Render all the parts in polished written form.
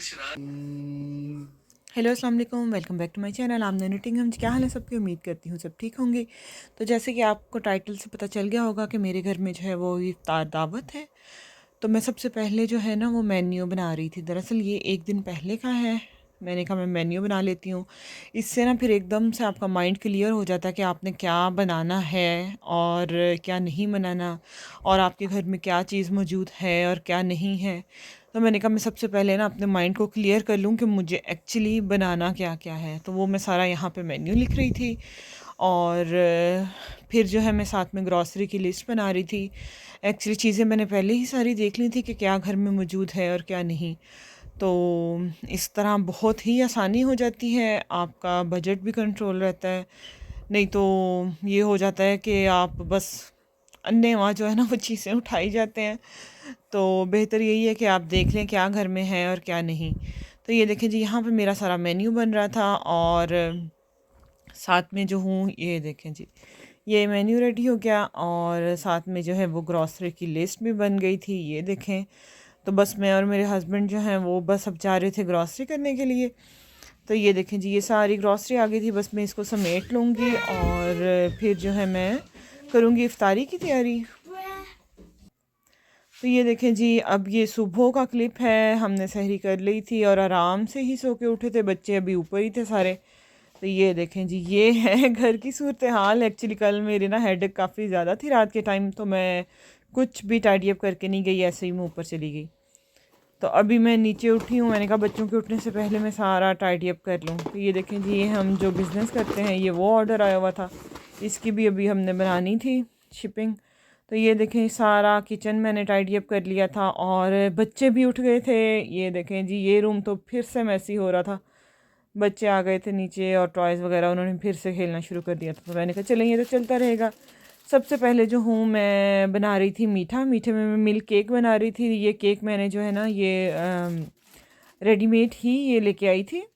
Hello अस्सलाम वालेकुम, welcome back to my channel Amna knitting. हम क्या हाल है सबकी, उम्मीद करती हूँ सब ठीक होंगे। तो जैसे कि आपको टाइटल से पता चल गया होगा कि मेरे घर में जो है वो इफ्तार दावत है। तो मैं सबसे पहले जो है ना वो मेन्यू बना रही थी। दरअसल ये एक दिन पहले का है। मैंने कहा मैं मेन्यू बना लेती हूँ। इससे ना फिर एकदम से आपका माइंड क्लियर हो जाता है कि आपने क्या बनाना है और क्या नहीं बनाना, और आपके घर में क्या चीज़ मौजूद है और क्या नहीं है। तो मैंने कहा मैं सबसे पहले ना अपने माइंड को क्लियर कर लूँ कि मुझे एक्चुअली बनाना क्या क्या है। तो वो मैं सारा यहाँ पे मेन्यू लिख रही थी, और फिर जो है मैं साथ में ग्रॉसरी की लिस्ट बना रही थी। एक्चुअली चीज़ें मैंने पहले ही सारी देख ली थी कि क्या घर में मौजूद है और क्या नहीं। तो इस तरह बहुत ही आसानी हो जाती है, आपका बजट भी कंट्रोल रहता है। नहीं तो ये हो जाता है कि आप बस अन्य वहाँ जो है ना वो चीज़ें उठाई जाते हैं। तो बेहतर यही है कि आप देख लें क्या घर में है और क्या नहीं। तो ये देखें जी, यहाँ पे मेरा सारा मेन्यू बन रहा था, और साथ में जो हूँ ये देखें जी, ये मेन्यू रेडी हो गया, और साथ में जो है वो ग्रॉसरी की लिस्ट भी बन गई थी। ये देखें, तो बस मैं और मेरे हस्बैंड जो हैं वो बस अब जा रहे थे ग्रॉसरी करने के लिए। तो ये देखें जी, ये सारी ग्रॉसरी आ गई थी। बस मैं इसको समेट लूँगी और फिर जो है मैं करूँगी इफ्तारी की तैयारी। तो ये देखें जी, अब ये सुबह का क्लिप है। हमने सहरी कर ली थी और आराम से ही सो के उठे थे, बच्चे अभी ऊपर ही थे सारे। तो ये देखें जी, ये है घर की सूरत हाल। एक्चुअली कल मेरी ना हेडेक काफ़ी ज़्यादा थी रात के टाइम, तो मैं कुछ भी टाइडी अप करके नहीं गई, ऐसे ही मैं ऊपर चली गई। तो अभी मैं नीचे उठी हूँ, मैंने कहा बच्चों के उठने से पहले मैं सारा टाइडी अप कर लूँ। तो ये देखें जी, ये हम जो बिज़नेस करते हैं, ये वो ऑर्डर आया हुआ था, इसकी भी अभी हमने बनानी थी शिपिंग। तो ये देखें, सारा किचन मैंने टाइडी अप कर लिया था, और बच्चे भी उठ गए थे। ये देखें जी, ये रूम तो फिर से मैसी हो रहा था। बच्चे आ गए थे नीचे और टॉयज़ वगैरह उन्होंने फिर से खेलना शुरू कर दिया था। तो मैंने कहा चलें, ये तो चलता रहेगा। सबसे पहले जो हूँ मैं बना रही थी मीठा। मीठे में मैं मिल्क केक बना रही थी। ये केक मैंने जो है ना ये रेडीमेड ही ये लेके आई थी।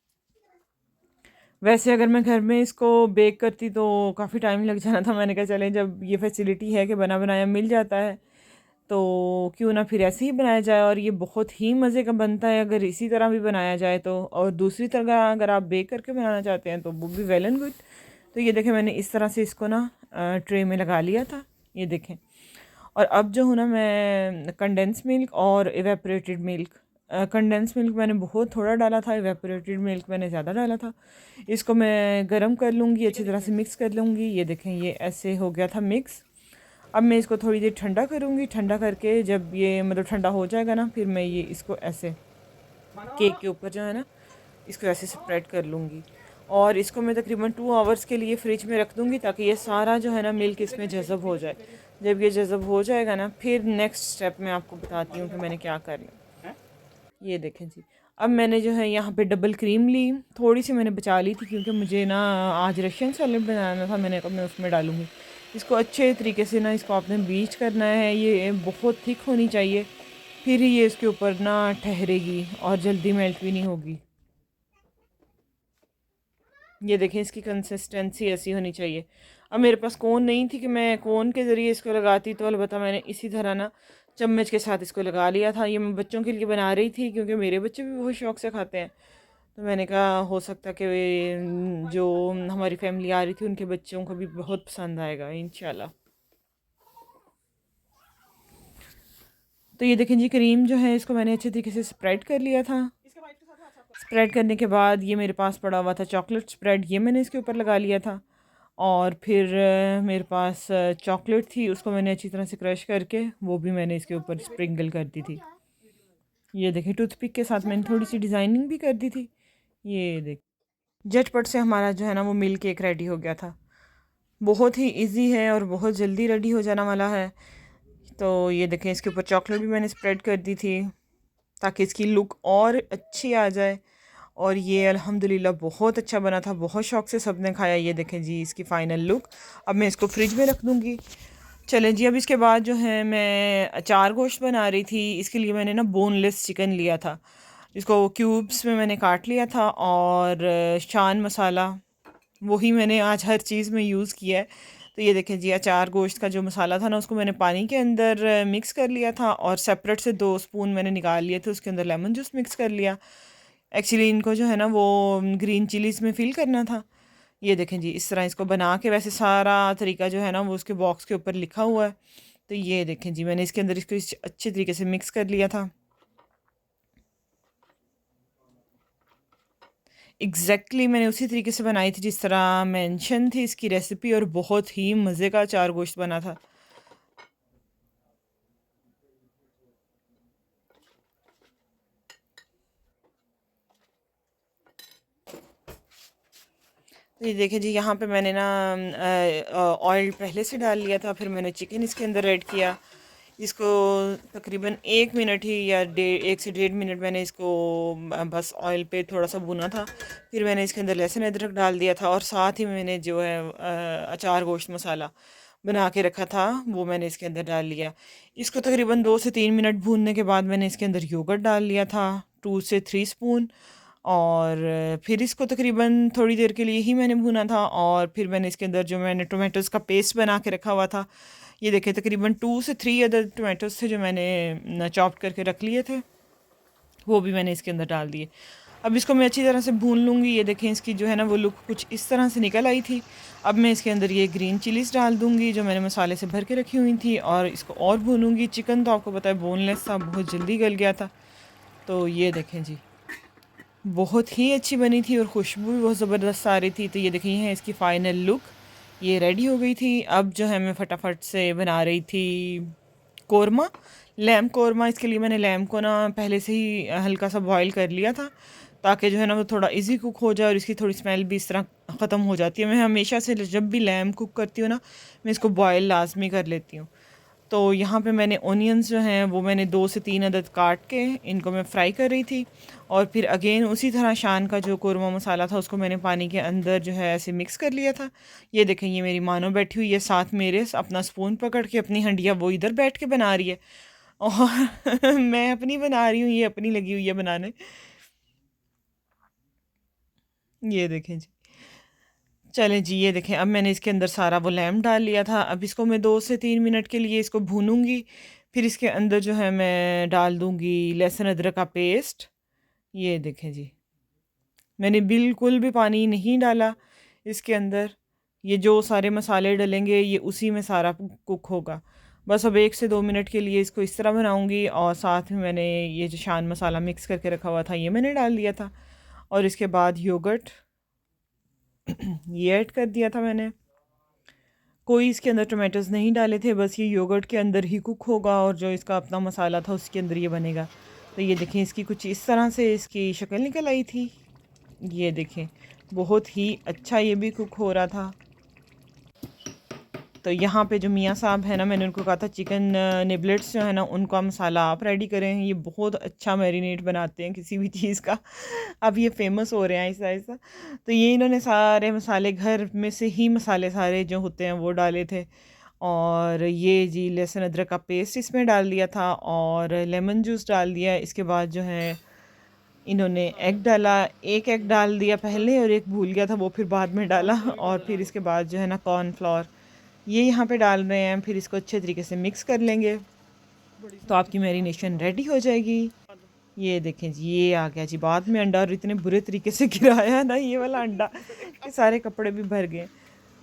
वैसे अगर मैं घर में इसको बेक करती तो काफ़ी टाइम लग जाना था। मैंने कहा चलें, जब ये फैसिलिटी है कि बना बनाया मिल जाता है, तो क्यों ना फिर ऐसे ही बनाया जाए। और ये बहुत ही मज़े का बनता है अगर इसी तरह भी बनाया जाए तो। और दूसरी तरह अगर आप बेक करके बनाना चाहते हैं तो वो भी वेल एंड गुड। तो ये देखें, मैंने इस तरह से इसको ना ट्रे में लगा लिया था। ये देखें, और अब जो हूँ ना मैं कंडेंस मिल्क और एवेपोरेटेड मिल्क, कंडेंस मिल्क मैंने बहुत थोड़ा डाला था, एवेपोरेटेड मिल्क मैंने ज़्यादा डाला था। इसको मैं गरम कर लूँगी, अच्छी तरह से मिक्स कर लूँगी। ये देखें, ये ऐसे हो गया था मिक्स। अब मैं इसको थोड़ी देर ठंडा करूँगी। ठंडा करके जब ये मतलब ठंडा हो जाएगा ना, फिर मैं ये इसको ऐसे केक के ऊपर जो है ना इसको ऐसे स्प्रेड कर लूँगी। और इसको मैं तकरीबन 2 आवर्स के लिए फ़्रिज में रख दूँगी, ताकि ये सारा जो है ना मिल्क इसमें जज़ब हो जाए। जब ये जज़ब हो जाएगा ना, फिर नेक्स्ट स्टेप मैं आपको बताती हूँ कि मैंने क्या करना। ये देखें जी, अब मैंने जो है यहाँ पे डबल क्रीम ली। थोड़ी सी मैंने बचा ली थी क्योंकि मुझे ना आज रशियन सैलेड बनाना था। मैंने कहा मैं उसमें डालूँगी। इसको अच्छे तरीके से ना इसको आपने बीच करना है। ये बहुत थिक होनी चाहिए, फिर ही ये इसके ऊपर ना ठहरेगी और जल्दी मेल्ट भी नहीं होगी। ये देखें, इसकी कंसिस्टेंसी ऐसी होनी चाहिए। अब मेरे पास कोन नहीं थी कि मैं कोन के ज़रिए इसको लगाती, तो अलबत्ता मैंने इसी तरह ना चम्मच के साथ इसको लगा लिया था। ये मैं बच्चों के लिए बना रही थी क्योंकि मेरे बच्चे भी बहुत शौक से खाते हैं। तो मैंने कहा हो सकता है कि जो हमारी फैमिली आ रही थी उनके बच्चों को भी बहुत पसंद आएगा इंशाल्लाह। तो ये देखें जी, क्रीम जो है इसको मैंने अच्छे तरीके से स्प्रेड कर लिया था। स्प्रेड करने के बाद ये मेरे पास पड़ा हुआ था चॉकलेट स्प्रेड, ये मैंने इसके ऊपर लगा लिया था। और फिर मेरे पास चॉकलेट थी, उसको मैंने अच्छी तरह से क्रश करके वो भी मैंने इसके ऊपर स्प्रिंगल कर दी थी। ये देखिए, टूथपिक के साथ मैंने थोड़ी सी डिज़ाइनिंग भी कर दी थी। ये देख, झटपट से हमारा जो है ना वो मिल्क केक रेडी हो गया था। बहुत ही इजी है और बहुत जल्दी रेडी हो जाने वाला है। तो ये देखें, इसके ऊपर चॉकलेट भी मैंने स्प्रेड कर दी थी ताकि इसकी लुक और अच्छी आ जाए। और ये अल्हम्दुलिल्लाह बहुत अच्छा बना था, बहुत शौक से सबने खाया। ये देखें जी, इसकी फ़ाइनल लुक। अब मैं इसको फ्रिज में रख दूँगी। चलें जी, अब इसके बाद जो है मैं अचार गोश्त बना रही थी। इसके लिए मैंने ना बोनलेस चिकन लिया था, इसको क्यूब्स में मैंने काट लिया था। और शान मसाला वही मैंने आज हर चीज़ में यूज़ किया है। तो ये देखें जी, अचार गोश्त का जो मसाला था ना उसको मैंने पानी के अंदर मिक्स कर लिया था, और सेपरेट से 2 स्पून मैंने निकाल लिए थे, उसके अंदर लेमन जूस मिक्स कर लिया। एक्चुअली इनको जो है ना वो ग्रीन चिलीज़ में फ़िल करना था। ये देखें जी, इस तरह इसको बना के, वैसे सारा तरीका जो है ना वो उसके बॉक्स के ऊपर लिखा हुआ है। तो ये देखें जी, मैंने इसके अंदर इसको अच्छे तरीके से मिक्स कर लिया था। मैंने उसी तरीके से बनाई थी जिस तरह मेंशन थी इसकी रेसिपी, और बहुत ही मज़े का अचार गोश्त बना था। तो ये देखिए जी, यहाँ पे मैंने ना ऑयल पहले से डाल लिया था, फिर मैंने चिकन इसके अंदर ऐड किया। इसको तकरीबन 1 मिनट ही या 1 से 1.5 मिनट मैंने इसको बस ऑयल पे थोड़ा सा भुना था। फिर मैंने इसके अंदर लहसुन अदरक डाल दिया था, और साथ ही मैंने जो है अचार गोश्त मसाला बना के रखा था वो मैंने इसके अंदर डाल लिया। इसको तकरीबन 2 से 3 मिनट भूनने के बाद मैंने इसके अंदर योगर्ट डाल लिया था, 2 से 3 स्पून। और फिर इसको तकरीबन थोड़ी देर के लिए ही मैंने भुना था, और फिर मैंने इसके अंदर जो मैंने टोमेटोज़ का पेस्ट बना के रखा हुआ था, ये देखिए तकरीबन 2 से 3 अदर टोमेटोज़ थे जो मैंने चॉप करके रख लिए थे, वो भी मैंने इसके अंदर डाल दिए। अब इसको मैं अच्छी तरह से भून लूँगी। ये देखें इसकी जो है ना वो लुक कुछ इस तरह से निकल आई थी। अब मैं इसके अंदर ये ग्रीन चिलीज़ डाल दूँगी जो मैंने मसाले से भर के रखी हुई थी, और इसको और भूनूँगी। चिकन तो आपको पता है बोनलेस था, बहुत जल्दी गल गया था। तो ये देखें जी, बहुत ही अच्छी बनी थी और खुशबू भी बहुत ज़बरदस्त आ रही थी। तो ये देखिए है इसकी फ़ाइनल लुक, ये रेडी हो गई थी। अब जो है मैं फटाफट से बना रही थी कोरमा, लैम कोरमा। इसके लिए मैंने लैम को ना पहले से ही हल्का सा बॉईल कर लिया था, ताकि जो है ना वो थोड़ा इजी कुक हो जाए और इसकी थोड़ी स्मेल भी इस तरह ख़त्म हो जाती है। मैं हमेशा से जब भी लैम कुक करती हूँ ना, मैं इसको बॉयल लाजमी कर लेती हूँ। तो यहाँ पे मैंने ओनियंस जो हैं वो मैंने 2 से 3 अदद काट के इनको मैं फ्राई कर रही थी, और फिर अगेन उसी तरह शान का जो कोरमा मसाला था उसको मैंने पानी के अंदर जो है ऐसे मिक्स कर लिया था। ये देखें, ये मेरी मानो बैठी हुई है साथ मेरे, अपना स्पून पकड़ के अपनी हंडिया वो इधर बैठ के बना रही है, और मैं अपनी बना रही हूँ, ये अपनी लगी हुई है बनाने। ये देखें जी, चलें जी, ये देखें अब मैंने इसके अंदर सारा वो लैम डाल लिया था। अब इसको मैं 2 से 3 मिनट के लिए इसको भूनूंगी। फिर इसके अंदर जो है मैं डाल दूंगी लहसुन अदरक का पेस्ट। ये देखें जी, मैंने बिल्कुल भी पानी नहीं डाला इसके अंदर। ये जो सारे मसाले डलेंगे ये उसी में सारा कुक होगा। बस अब 1 से 2 मिनट के लिए इसको इस तरह बनाऊंगी, और साथ में मैंने ये जो शान मसाला मिक्स करके रखा हुआ था ये मैंने डाल दिया था, और इसके बाद योगर्ट ये ऐड कर दिया था मैंने। कोई इसके अंदर टोमेटोज़ नहीं डाले थे, बस ये योगर्ट के अंदर ही कुक होगा, और जो इसका अपना मसाला था उसके अंदर ये बनेगा। तो ये देखें इसकी कुछ इस तरह से इसकी शक्ल निकल आई थी। ये देखें बहुत ही अच्छा ये भी कुक हो रहा था। तो यहाँ पे जो मियाँ साहब हैं ना, मैंने उनको कहा था चिकन निबलेट्स जो है ना उनका मसाला आप रेडी करें, ये बहुत अच्छा मैरिनेट बनाते हैं किसी भी चीज़ का। अब ये फेमस हो रहे हैं ऐसा ऐसा। तो ये इन्होंने सारे मसाले घर में से ही मसाले सारे जो होते हैं वो डाले थे, और ये जी लहसुन अदरक का पेस्ट इसमें डाल दिया था, और लेमन जूस डाल दिया। इसके बाद जो है इन्होंने एग डाला, एक एग डाल दिया पहले और एक भूल गया था वो फिर बाद में डाला, और फिर इसके बाद जो है ना कॉर्नफ्लोर ये यहाँ पे डाल रहे हैं। फिर इसको अच्छे तरीके से मिक्स कर लेंगे तो आपकी मैरिनेशन रेडी हो जाएगी। ये देखें जी, ये आ गया जी बाद में अंडा, और इतने बुरे तरीके से गिराया ना ये वाला अंडा कि सारे कपड़े भी भर गए।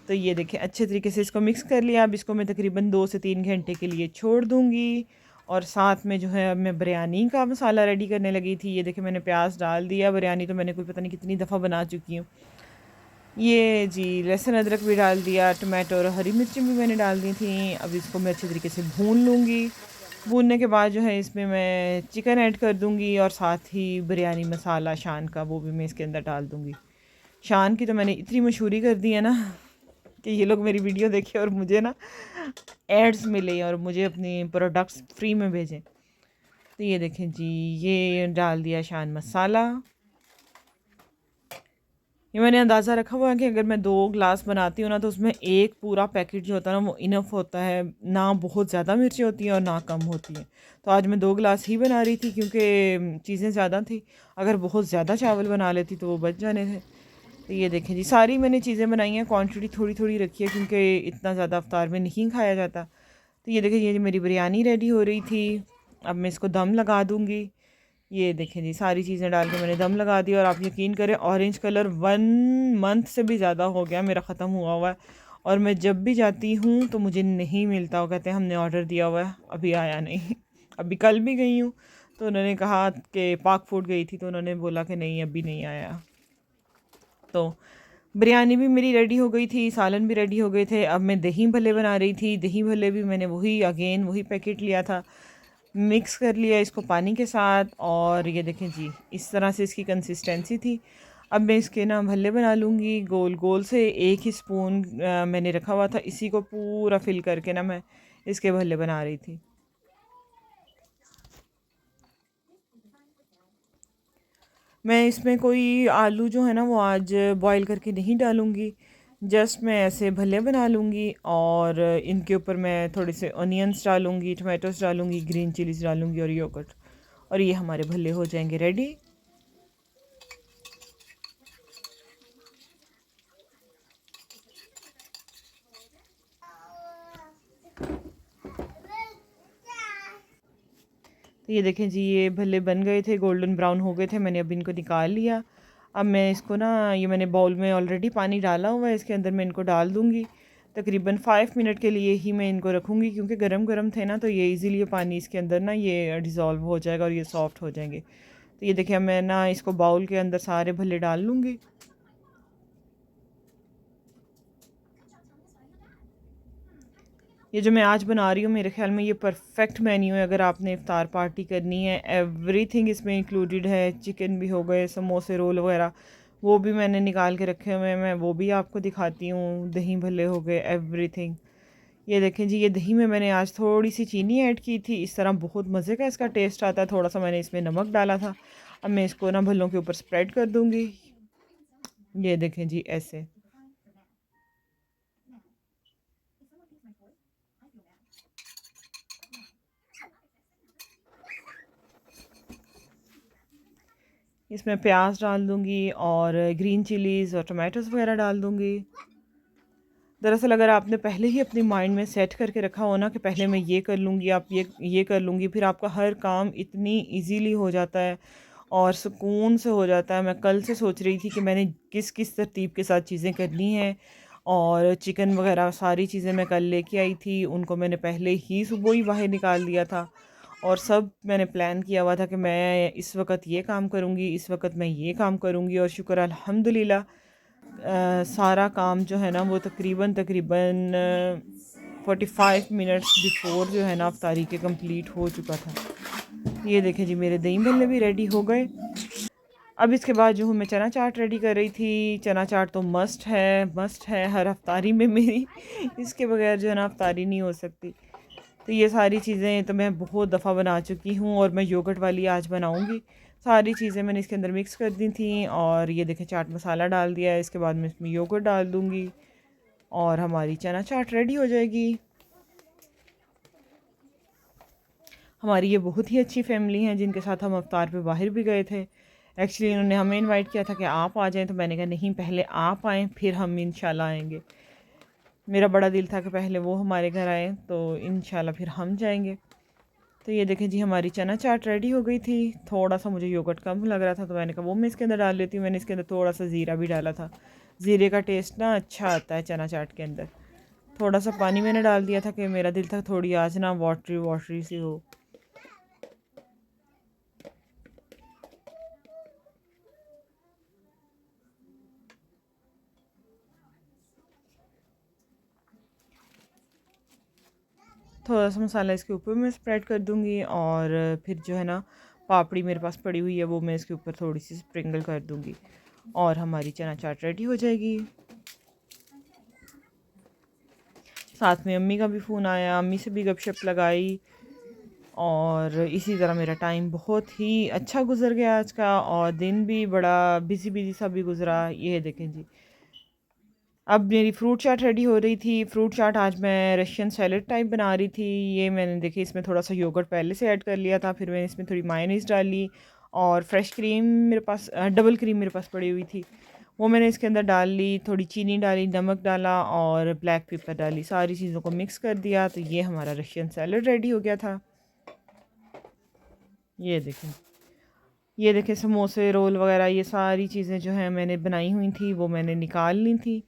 तो ये देखें अच्छे तरीके से इसको मिक्स कर लिया। अब इसको मैं तकरीबन 2 से 3 घंटे के लिए छोड़ दूँगी, और साथ में जो है अब मैं बिरयानी का मसाला रेडी करने लगी थी। ये देखें मैंने प्याज डाल दिया, बिरयानी तो मैंने कोई पता नहीं कितनी दफ़ा बना चुकी हूँ। ये जी लहसुन अदरक भी डाल दिया, टमाटो और हरी मिर्ची भी मैंने डाल दी थी। अब इसको मैं अच्छे तरीके से भून लूँगी। भूनने के बाद जो है इसमें मैं चिकन ऐड कर दूँगी, और साथ ही बिरयानी मसाला शान का वो भी मैं इसके अंदर डाल दूँगी। शान की तो मैंने इतनी मशहूरी कर दी है ना कि ये लोग मेरी वीडियो देखें और मुझे ना एड्स मिले और मुझे अपनी प्रोडक्ट्स फ्री में भेजें। तो ये देखें जी, ये डाल दिया शान मसाला। ये मैंने अंदाज़ा रखा हुआ है कि अगर मैं 2 ग्लास बनाती हूँ ना तो उसमें एक पूरा पैकेट जो होता है ना वो इनफ होता है, ना बहुत ज़्यादा मिर्ची होती हैं और ना कम होती हैं। तो आज मैं 2 ग्लास ही बना रही थी क्योंकि चीज़ें ज़्यादा थी। अगर बहुत ज़्यादा चावल बना लेती तो वो बच जाने थे। तो ये देखें जी, सारी मैंने चीज़ें बनाई हैं, क्वान्टिटी थोड़ी थोड़ी रखी है क्योंकि इतना ज़्यादा अफ्तार में नहीं खाया जाता। तो ये देखिए ये मेरी बिरयानी रेडी हो रही थी। अब मैं इसको दम लगा दूँगी। ये देखें जी, सारी चीज़ें डाल के मैंने दम लगा दिया और आप यकीन करें ऑरेंज कलर 1 मंथ से भी ज़्यादा हो गया मेरा, ख़त्म हुआ हुआ है। और मैं जब भी जाती हूँ तो मुझे नहीं मिलता, वो कहते हैं हमने ऑर्डर दिया हुआ है अभी आया नहीं। अभी कल भी गई हूँ तो उन्होंने कहा कि पाक फूड गई थी तो उन्होंने बोला कि नहीं अभी नहीं आया। तो बिरयानी भी मेरी रेडी हो गई थी, सालन भी रेडी हो गए थे। अब मैं दही भल्ले बना रही थी। दही भल्ले भी मैंने वही पैकेट लिया था, मिक्स कर लिया इसको पानी के साथ और ये देखें जी इस तरह से इसकी कंसिस्टेंसी थी। अब मैं इसके ना भल्ले बना लूँगी गोल गोल से। एक ही स्पून मैंने रखा हुआ था, इसी को पूरा फिल करके ना मैं इसके भल्ले बना रही थी। मैं इसमें कोई आलू जो है ना वो आज बॉईल करके नहीं डालूँगी, जस्ट मैं ऐसे भल्ले बना लूँगी और इनके ऊपर मैं थोड़े से ऑनियंस डालूँगी, टमाटोस डालूँगी, ग्रीन चिलीज डालूँगी और योगर्ट, और ये हमारे भल्ले हो जाएंगे रेडी। तो ये देखें जी ये भल्ले बन गए थे, गोल्डन ब्राउन हो गए थे, मैंने अब इनको निकाल लिया। अब मैं इसको ना ये मैंने बाउल में ऑलरेडी पानी डाला हुआ है, इसके अंदर मैं इनको डाल दूँगी। तकरीबन 5 मिनट के लिए ही मैं इनको रखूँगी क्योंकि गरम गरम थे ना, तो ये इजीली ये पानी इसके अंदर ना ये डिज़ोल्व हो जाएगा और ये सॉफ्ट हो जाएंगे। तो ये देखिए मैं ना इसको बाउल के अंदर सारे भल्ले डाल लूँगी। ये जो मैं आज बना रही हूँ मेरे ख्याल में ये परफेक्ट मेन्यू है अगर आपने इफ्तार पार्टी करनी है। एवरीथिंग इसमें इंक्लूडेड है, चिकन भी हो गए, समोसे रोल वगैरह वो भी मैंने निकाल के रखे हुए हैं, मैं वो भी आपको दिखाती हूँ। दही भल्ले हो गए, एवरीथिंग। ये देखें जी ये दही में मैंने आज थोड़ी सी चीनी ऐड की थी, इस तरह बहुत मज़े का इसका टेस्ट आता है। थोड़ा सा मैंने इसमें नमक डाला था। अब मैं इसको ना भल्लों के ऊपर स्प्रेड कर दूँगी। ये देखें जी ऐसे। इसमें प्याज डाल दूँगी और ग्रीन चिलीज़ और टमाटोज़ वगैरह डाल दूँगी। दरअसल अगर आपने पहले ही अपने माइंड में सेट करके रखा हो ना कि पहले मैं ये कर लूँगी, आप ये कर लूँगी, फिर आपका हर काम इतनी इजीली हो जाता है और सुकून से हो जाता है। मैं कल से सोच रही थी कि मैंने किस किस तरतीब के साथ चीज़ें करनी हैं और चिकन वगैरह सारी चीज़ें मैं कल लेके आई थी, उनको मैंने पहले ही सुबह ही बाहर निकाल दिया था और सब मैंने प्लान किया हुआ था कि मैं इस वक्त ये काम करूँगी, इस वक्त मैं ये काम करूँगी। और शुक्र अल्हम्दुलिल्लाह सारा काम जो है ना वो तकरीबन तकरीबन 45 मिनट्स बिफोर जो है ना अफ्तारी के कंप्लीट हो चुका था। ये देखें जी मेरे दही भल्ले भी रेडी हो गए। अब इसके बाद जो हूँ मैं चना चाट रेडी कर रही थी। चना चाट तो मस्ट है हर अफ्तारी में मेरी। इसके बगैर जो है ना अफ्तारी नहीं हो सकती। तो ये सारी चीज़ें तो मैं बहुत दफ़ा बना चुकी हूँ और मैं योगर्ट वाली आज बनाऊँगी। सारी चीज़ें मैंने इसके अंदर मिक्स कर दी थी और ये देखें चाट मसाला डाल दिया है। इसके बाद मैं इसमें योगर्ट डाल दूँगी और हमारी चना चाट रेडी हो जाएगी। हमारी ये बहुत ही अच्छी फैमिली है जिनके साथ हम अफ्तार पे बाहर भी गए थे। एक्चुअली इन्होंने हमें इनवाइट किया था कि आप आ जाएं, तो मैंने कहा नहीं पहले आप आएँ फिर हम इंशाल्लाह आएँगे। मेरा बड़ा दिल था कि पहले वो हमारे घर आए तो इंशाल्लाह फिर हम जाएंगे। तो ये देखें जी हमारी चना चाट रेडी हो गई थी। थोड़ा सा मुझे योगर्ट कम लग रहा था तो मैंने कहा वो मैं इसके अंदर डाल लेती हूँ। मैंने इसके अंदर थोड़ा सा ज़ीरा भी डाला था। ज़ीरे का टेस्ट ना अच्छा आता है चना चाट के अंदर। थोड़ा सा पानी मैंने डाल दिया था कि मेरा दिल था थोड़ी आज ना वाटरी वाटरी सी हो। थोड़ा सा मसाला इसके ऊपर मैं स्प्रेड कर दूँगी और फिर जो है ना पापड़ी मेरे पास पड़ी हुई है वो मैं इसके ऊपर थोड़ी सी स्प्रिंगल कर दूँगी और हमारी चना चाट रेडी हो जाएगी। साथ में अम्मी का भी फ़ोन आया, अम्मी से भी गपशप लगाई और इसी तरह मेरा टाइम बहुत ही अच्छा गुजर गया आज का और दिन भी बड़ा बिजी बिजी सा भी गुजरा। ये देखें जी अब मेरी फ्रूट चाट रेडी हो रही थी। फ्रूट चाट आज मैं रशियन सैलेड टाइप बना रही थी। ये मैंने देखी इसमें थोड़ा सा योगर्ट पहले से ऐड कर लिया था, फिर मैंने इसमें थोड़ी मायोनीज़ डाली और फ्रेश क्रीम मेरे पास डबल क्रीम मेरे पास पड़ी हुई थी, वो मैंने इसके अंदर डाल ली। थोड़ी चीनी डाली, नमक डाला और ब्लैक पेपर डाली, सारी चीज़ों को मिक्स कर दिया तो ये हमारा रशियन सैलेड रेडी हो गया था। ये देखें ये देखें समोसे रोल वगैरह ये सारी चीज़ें जो हैं मैंने बनाई हुई थी, वो मैंने निकाल ली थी।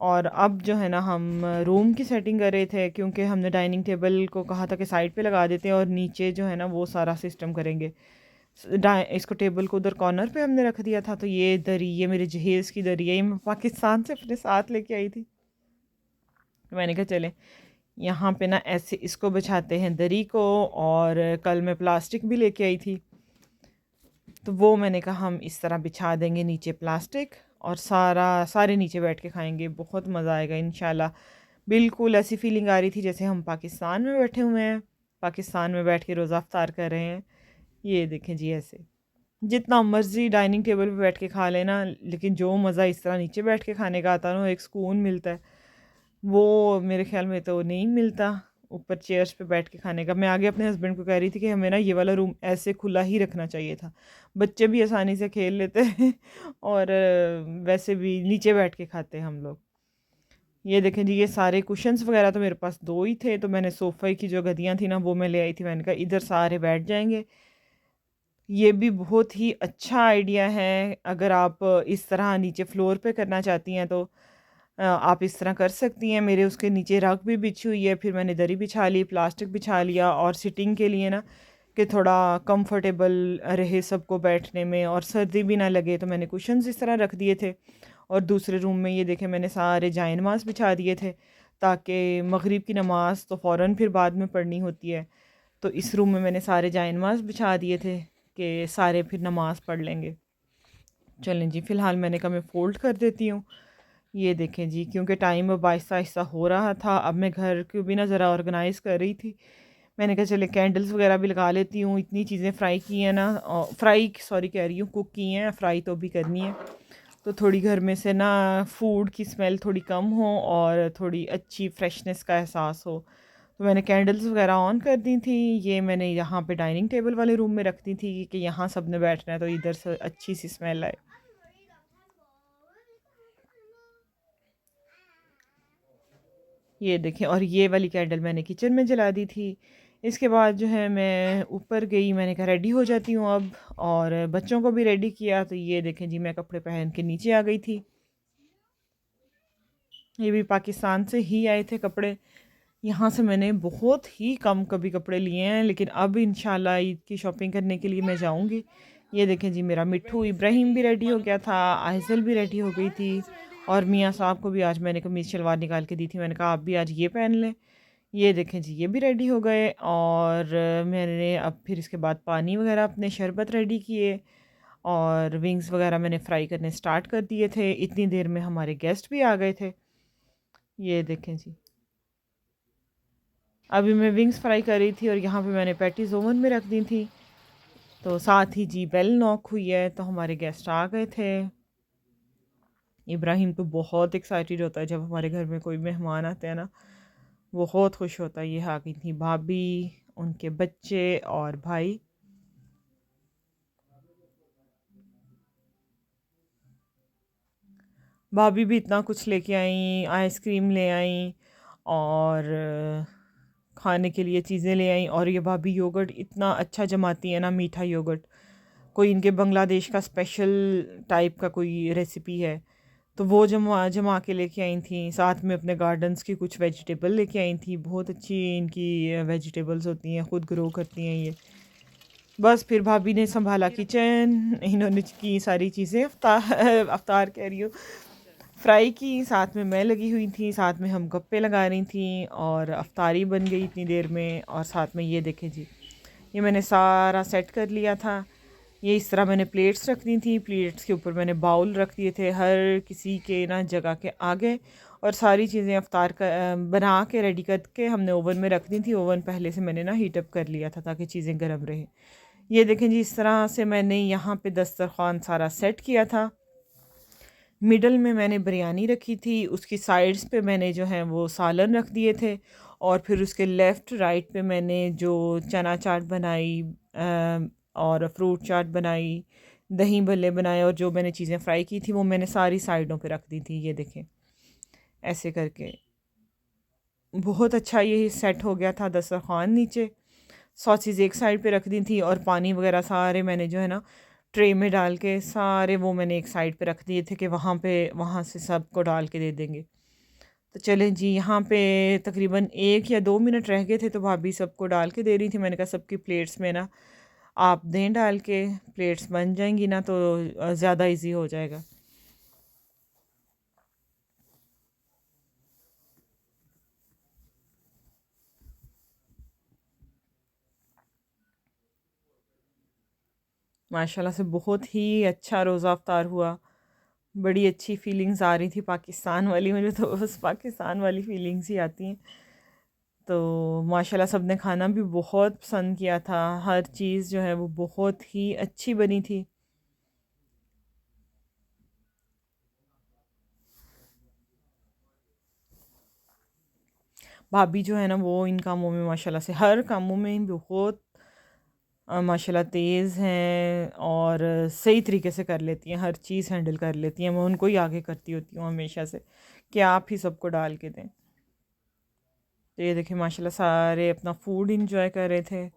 और अब जो है ना हम रूम की सेटिंग कर रहे थे, क्योंकि हमने डाइनिंग टेबल को कहा था कि साइड पे लगा देते हैं और नीचे जो है ना वो सारा सिस्टम करेंगे। इसको टेबल को उधर कॉर्नर पे हमने रख दिया था। तो ये दरी, ये मेरे जहेज़ की दरी है, ये मैं पाकिस्तान से अपने साथ लेके आई थी। तो मैंने कहा चले यहाँ पे ना ऐसे इसको बिछाते हैं दरी को। और कल मैं प्लास्टिक भी लेके आई थी, तो वो मैंने कहा हम इस तरह बिछा देंगे नीचे प्लास्टिक, और सारे नीचे बैठ के खाएंगे, बहुत मज़ा आएगा इंशाल्लाह। बिल्कुल ऐसी फीलिंग आ रही थी जैसे हम पाकिस्तान में बैठे हुए हैं, पाकिस्तान में बैठ के रोज़ा अफ्तार कर रहे हैं। ये देखें जी, ऐसे जितना मर्ज़ी डाइनिंग टेबल पे बैठ के खा लेना, लेकिन जो मज़ा इस तरह नीचे बैठ के खाने का आता है ना, एक सुकून मिलता है, वो मेरे ख्याल में तो नहीं मिलता ऊपर चेयर्स पे बैठ के खाने का। मैं आगे अपने हस्बैंड को कह रही थी कि हमें ना ये वाला रूम ऐसे खुला ही रखना चाहिए था, बच्चे भी आसानी से खेल लेते हैं और वैसे भी नीचे बैठ के खाते हैं हम लोग। ये देखें जी, ये सारे कुशन्स वगैरह तो मेरे पास दो ही थे, तो मैंने सोफ़े की जो गद्दियाँ थी ना वो मैं ले आई थी। मैंने कहा इधर सारे बैठ जाएंगे। ये भी बहुत ही अच्छा आइडिया है, अगर आप इस तरह नीचे फ्लोर पे करना चाहती हैं तो आप इस तरह कर सकती हैं। मेरे उसके नीचे रग भी बिछी हुई है, फिर मैंने दरी बिछा ली, प्लास्टिक बिछा लिया, और सिटिंग के लिए ना कि थोड़ा कंफर्टेबल रहे सबको बैठने में और सर्दी भी ना लगे, तो मैंने कुशन्स इस तरह रख दिए थे। और दूसरे रूम में ये देखें मैंने सारे जाए नमाज़ बिछा दिए थे, ताकि मगरिब की नमाज़ तो फ़ौरन फिर बाद में पढ़नी होती है। तो इस रूम में मैंने सारे जाए नमाज़ बिछा दिए थे कि सारे फिर नमाज़ पढ़ लेंगे। चलें जी, फ़िलहाल मैंने कहा मैं फ़ोल्ड कर देती हूँ। ये देखें जी, क्योंकि टाइम अब आहिस्ता आहिस्ता हो रहा था, अब मैं घर को भी ना ज़रा ऑर्गेनाइज़ कर रही थी। मैंने कहा चले कैंडल्स वगैरह भी लगा लेती हूँ, इतनी चीज़ें फ्राई की हैं ना, फ्राई सॉरी कह रही हूँ, कुक की हैं, फ्राई तो भी करनी है। तो थोड़ी घर में से ना फूड की स्मेल थोड़ी कम हो और थोड़ी अच्छी फ्रेशनेस का एहसास हो। तो मैंने कैंडल्स वगैरह ऑन कर दी थी। ये मैंने यहाँ पे डाइनिंग टेबल वाले रूम में रख दी थी कि यहाँ सब ने बैठना है, तो इधर से अच्छी सी स्मेल आए। ये देखें, और ये वाली कैंडल मैंने किचन में जला दी थी। इसके बाद जो है मैं ऊपर गई, मैंने कहा रेडी हो जाती हूँ अब, और बच्चों को भी रेडी किया। तो ये देखें जी, मैं कपड़े पहन के नीचे आ गई थी। ये भी पाकिस्तान से ही आए थे कपड़े। यहाँ से मैंने बहुत ही कम कभी कपड़े लिए हैं, लेकिन अब इंशाल्लाह ईद की शॉपिंग करने के लिए मैं जाऊँगी। ये देखें जी, मेरा मिट्ठू इब्राहिम भी रेडी हो गया था, आइज़ल भी रेडी हो गई थी, और मियाँ साहब को भी आज मैंने कमीज़ शलवार निकाल के दी थी। मैंने कहा आप भी आज ये पहन लें। ये देखें जी, ये भी रेडी हो गए, और मैंने अब फिर इसके बाद पानी वगैरह अपने शरबत रेडी किए, और विंग्स वगैरह मैंने फ्राई करने स्टार्ट कर दिए थे। इतनी देर में हमारे गेस्ट भी आ गए थे। ये देखें जी, अभी मैं विंग्स फ्राई कर रही थी और यहाँ पे मैंने पैटीज़ ओवन में रख दी थी। तो साथ ही जी बेल नॉक हुई है, तो हमारे गेस्ट आ गए थे। इब्राहिम तो बहुत एक्साइटेड होता है जब हमारे घर में कोई मेहमान आते हैं ना, बहुत खुश होता है। ये आ गई थी भाभी, उनके बच्चे और भाई। भाभी भी इतना कुछ लेके आई, आइसक्रीम ले आई, और खाने के लिए चीज़ें ले आई। और ये भाभी योगर्ट इतना अच्छा जमाती है ना, मीठा योगर्ट, कोई इनके बांग्लादेश का स्पेशल टाइप का कोई रेसिपी है, तो वो जमा जमा के लेके आई थी। साथ में अपने गार्डन्स की कुछ वेजिटेबल लेके आई थी, बहुत अच्छी इनकी वेजिटेबल्स होती हैं, ख़ुद ग्रो करती हैं ये। बस फिर भाभी ने संभाला किचन, इन्होंने की सारी चीज़ें अफ्तार अफ्तार कह रही हूँ, फ्राई की, साथ में मैं लगी हुई थी, साथ में हम गप्पे लगा रही थी, और अफ्तारी बन गई इतनी देर में। और साथ में ये देखें जी, ये मैंने सारा सेट कर लिया था। ये इस तरह मैंने प्लेट्स रख दी थी, प्लेट्स के ऊपर मैंने बाउल रख दिए थे हर किसी के ना जगह के आगे, और सारी चीज़ें अफ्तार का बना के रेडी करके हमने ओवन में रख दी थी। ओवन पहले से मैंने ना हीटअप कर लिया था ताकि चीज़ें गर्म रहे। ये देखें जी, इस तरह से मैंने यहाँ पे दस्तरखान सारा सेट किया था। मिडल में मैंने बिरयानी रखी थी, उसकी साइड्स पे मैंने जो है वो सालन रख दिए थे, और फिर उसके लेफ़्ट राइट पे मैंने जो चना चाट बनाई, और फ्रूट चाट बनाई, दही भल्ले बनाए, और जो मैंने चीज़ें फ्राई की थी वो मैंने सारी साइडों पे रख दी थी। ये देखें ऐसे करके बहुत अच्छा ये सेट हो गया था दस्तरखान नीचे। सॉसेज एक साइड पे रख दी थी, और पानी वगैरह सारे मैंने जो है ना ट्रे में डाल के सारे वो मैंने एक साइड पे रख दिए थे कि वहाँ से सबको डाल के दे देंगे। तो चलें जी, यहाँ पे तकरीबन 1 या 2 मिनट रह गए थे तो भाभी सबको डाल के दे रही थी। मैंने कहा सबकी प्लेट्स में ना आप दें डाल के, प्लेट्स बन जाएंगी ना तो ज़्यादा इजी हो जाएगा। माशाल्लाह से बहुत ही अच्छा रोज़ा अफ्तार हुआ। बड़ी अच्छी फीलिंग्स आ रही थी पाकिस्तान वाली, मुझे तो बस पाकिस्तान वाली फीलिंग्स ही आती हैं। तो माशाल्लाह सब ने खाना भी बहुत पसंद किया था, हर चीज़ जो है वो बहुत ही अच्छी बनी थी। भाभी जो है ना वो इन कामों में माशाल्लाह से हर कामों में बहुत माशाल्लाह तेज़ हैं और सही तरीके से कर लेती हैं, हर चीज़ हैंडल कर लेती हैं। मैं उनको ही आगे करती होती हूँ हमेशा से कि आप ही सबको डाल के दें। तो ये देखिए माशाल्लाह सारे अपना फूड इंजॉय कर रहे थे।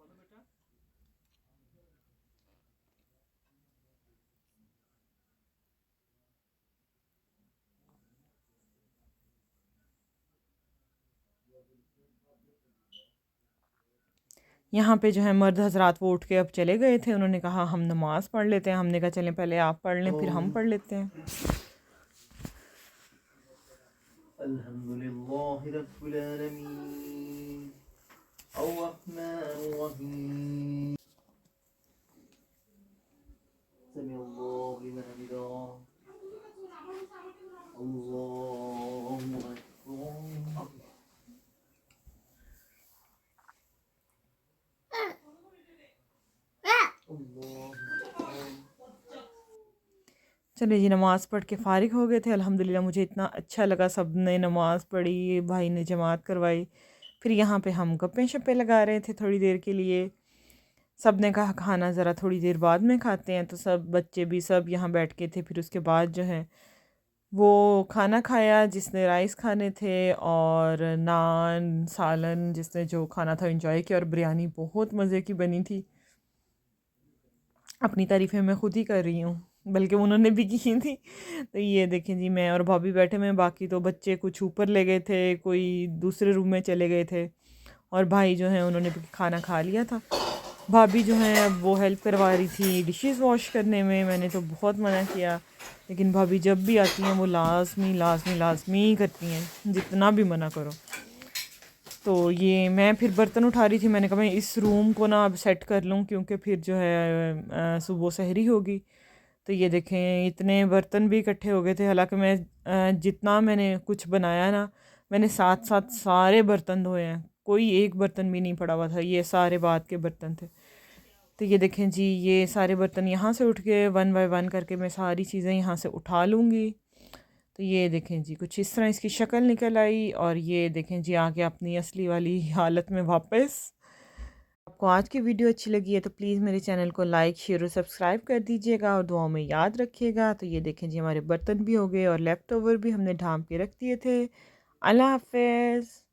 यहाँ पे जो है मर्द हजरात वो उठ के अब चले गए थे, उन्होंने कहा हम नमाज़ पढ़ लेते हैं। हमने कहा चलें पहले आप पढ़ लें फिर हम पढ़ लेते हैं। अल्हम्दुलिल्लाह रब्बिल आलमीन अर्रहमानिर रहीम समीअल्लाहु लिमन हमिदा अल्लाहु अकबर। चलिए जी, नमाज़ पढ़ के फ़ारिग हो गए थे अल्हम्दुलिल्लाह। मुझे इतना अच्छा लगा, सब ने नमाज़ पढ़ी, भाई ने जमात करवाई। फिर यहाँ पे हम गप्पे शप्पे लगा रहे थे थोड़ी देर के लिए। सब ने कहा खाना ज़रा थोड़ी देर बाद में खाते हैं, तो सब बच्चे भी सब यहाँ बैठ के थे। फिर उसके बाद जो है वो खाना खाया जिसने राइस खाने थे, और नान सालन जिसने जो खाना था एंजॉय किया। और बिरयानी बहुत मज़े की बनी थी। अपनी तारीफ़ें मैं खुद ही कर रही हूँ, बल्कि उन्होंने भी की थी। तो ये देखें जी, मैं और भाभी बैठे में, बाकी तो बच्चे कुछ ऊपर ले गए थे, कोई दूसरे रूम में चले गए थे, और भाई जो हैं उन्होंने भी खाना खा लिया था। भाभी जो है अब वो हेल्प करवा रही थी डिशेस वॉश करने में। मैंने तो बहुत मना किया, लेकिन भाभी जब भी आती हैं वो लाजमी लाजमी लाजमी करती हैं, जितना भी मना करो। तो ये मैं फिर बर्तन उठा रही थी, मैंने कहा मैं इस रूम को ना अब सेट कर लूँ, क्योंकि फिर जो है सुबह सहरी होगी। तो ये देखें इतने बर्तन भी इकट्ठे हो गए थे। हालांकि मैं जितना मैंने कुछ बनाया ना, मैंने साथ साथ सारे बर्तन धोए हैं, कोई एक बर्तन भी नहीं पड़ा हुआ था। ये सारे बात के बर्तन थे। तो ये देखें जी, ये सारे बर्तन यहाँ से उठ के वन बाय वन करके मैं सारी चीज़ें यहाँ से उठा लूँगी। तो ये देखें जी, कुछ इस तरह इसकी शक्ल निकल आई, और ये देखें जी आगे अपनी असली वाली हालत में वापस। आपको आज की वीडियो अच्छी लगी है तो प्लीज़ मेरे चैनल को लाइक शेयर और सब्सक्राइब कर दीजिएगा, और दुआओं में याद रखिएगा। तो ये देखें जी, हमारे बर्तन भी हो गए और लेफ़्ट ओवर भी हमने ढाँप के रख दिए थे। अल्लाह हाफ़िज़।